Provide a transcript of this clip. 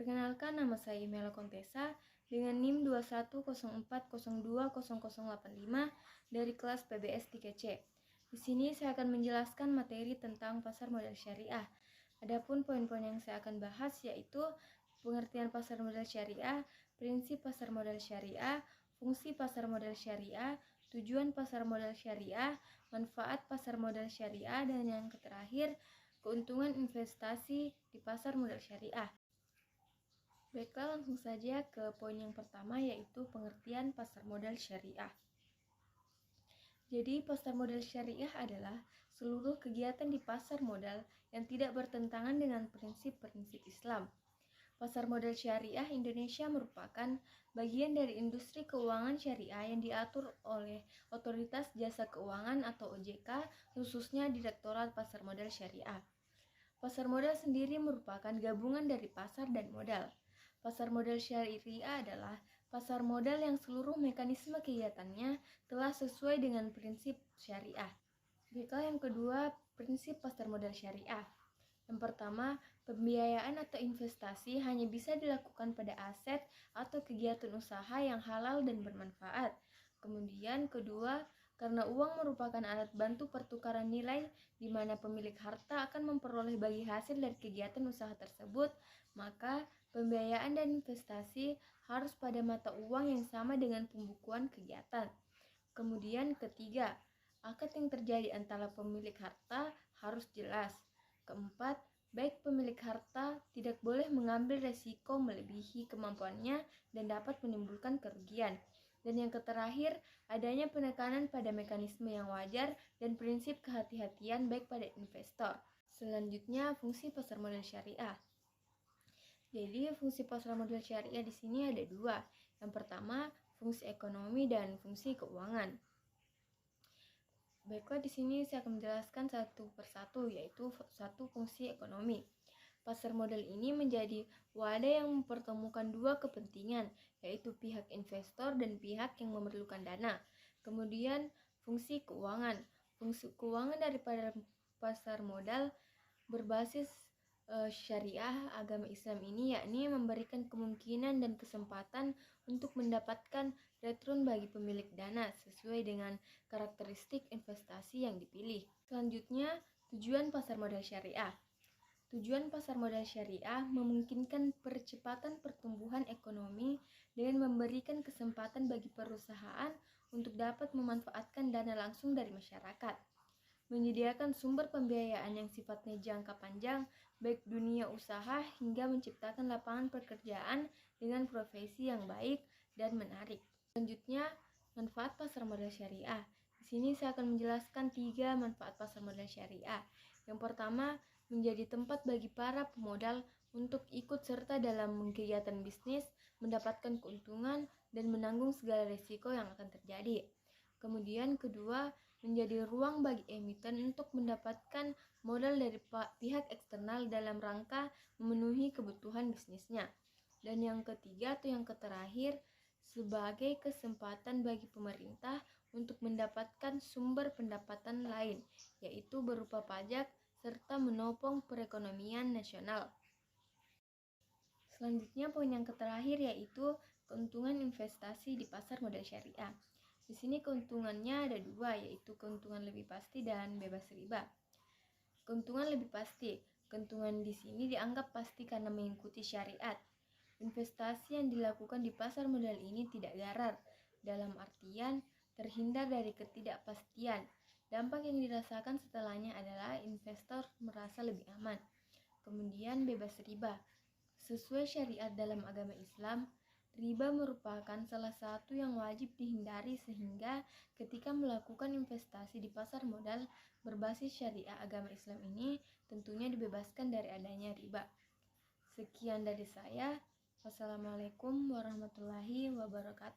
Perkenalkan, nama saya Imela Kontesa dengan NIM 2104020085 dari kelas PBS 3C. Di sini saya akan menjelaskan materi tentang pasar modal syariah. Adapun poin-poin yang saya akan bahas yaitu pengertian pasar modal syariah, prinsip pasar modal syariah, fungsi pasar modal syariah, tujuan pasar modal syariah, manfaat pasar modal syariah, dan yang terakhir, keuntungan investasi di pasar modal syariah. Baiklah, langsung saja ke poin yang pertama, yaitu pengertian pasar modal syariah. Jadi, pasar modal syariah adalah seluruh kegiatan di pasar modal yang tidak bertentangan dengan prinsip-prinsip Islam. Pasar modal syariah Indonesia merupakan bagian dari industri keuangan syariah yang diatur oleh Otoritas Jasa Keuangan atau OJK, khususnya Direktorat Pasar Modal Syariah. Pasar modal sendiri merupakan gabungan dari pasar dan modal. Pasar modal syariah adalah pasar modal yang seluruh mekanisme kegiatannya telah sesuai dengan prinsip syariah. Baiklah, yang kedua, prinsip pasar modal syariah. Yang pertama, pembiayaan atau investasi hanya bisa dilakukan pada aset atau kegiatan usaha yang halal dan bermanfaat. Kemudian kedua, karena uang merupakan alat bantu pertukaran nilai di mana pemilik harta akan memperoleh bagi hasil dari kegiatan usaha tersebut, maka pembiayaan dan investasi harus pada mata uang yang sama dengan pembukuan kegiatan. Kemudian ketiga, akad yang terjadi antara pemilik harta harus jelas. Keempat, baik pemilik harta tidak boleh mengambil resiko melebihi kemampuannya dan dapat menimbulkan kerugian. Dan yang terakhir, adanya penekanan pada mekanisme yang wajar dan prinsip kehati-hatian baik pada investor. Selanjutnya, fungsi pasar modal syariah. Jadi, fungsi pasar modal syariah di sini ada dua. Yang pertama, fungsi ekonomi dan fungsi keuangan. Baiklah, di sini saya akan menjelaskan satu persatu, yaitu satu fungsi ekonomi. Pasar modal ini menjadi wadah yang mempertemukan dua kepentingan, yaitu pihak investor dan pihak yang memerlukan dana. Kemudian fungsi keuangan. Fungsi keuangan daripada pasar modal berbasis syariah agama Islam ini yakni memberikan kemungkinan dan kesempatan untuk mendapatkan return bagi pemilik dana sesuai dengan karakteristik investasi yang dipilih. Selanjutnya, tujuan pasar modal syariah. Tujuan pasar modal syariah memungkinkan percepatan pertumbuhan ekonomi dengan memberikan kesempatan bagi perusahaan untuk dapat memanfaatkan dana langsung dari masyarakat, menyediakan sumber pembiayaan yang sifatnya jangka panjang, baik dunia usaha hingga menciptakan lapangan pekerjaan dengan profesi yang baik dan menarik. Selanjutnya, manfaat pasar modal syariah. Di sini saya akan menjelaskan 3 manfaat pasar modal syariah. Yang pertama, menjadi tempat bagi para pemodal untuk ikut serta dalam kegiatan bisnis, mendapatkan keuntungan, dan menanggung segala risiko yang akan terjadi. Kemudian kedua, menjadi ruang bagi emiten untuk mendapatkan modal dari pihak eksternal dalam rangka memenuhi kebutuhan bisnisnya. Dan yang ketiga atau yang terakhir, sebagai kesempatan bagi pemerintah untuk mendapatkan sumber pendapatan lain, yaitu berupa pajak serta menopang perekonomian nasional. Selanjutnya, poin yang terakhir yaitu keuntungan investasi di pasar modal syariah. Di sini keuntungannya ada dua, yaitu keuntungan lebih pasti dan bebas riba. Keuntungan lebih pasti. Keuntungan di sini dianggap pasti karena mengikuti syariat. Investasi yang dilakukan di pasar modal ini tidak garar, dalam artian terhindar dari ketidakpastian. Dampak yang dirasakan setelahnya adalah investor merasa lebih aman. Kemudian bebas riba. Sesuai syariat dalam agama Islam, riba merupakan salah satu yang wajib dihindari sehingga ketika melakukan investasi di pasar modal berbasis syariah agama Islam ini tentunya dibebaskan dari adanya riba. Sekian dari saya. Wassalamualaikum warahmatullahi wabarakatuh.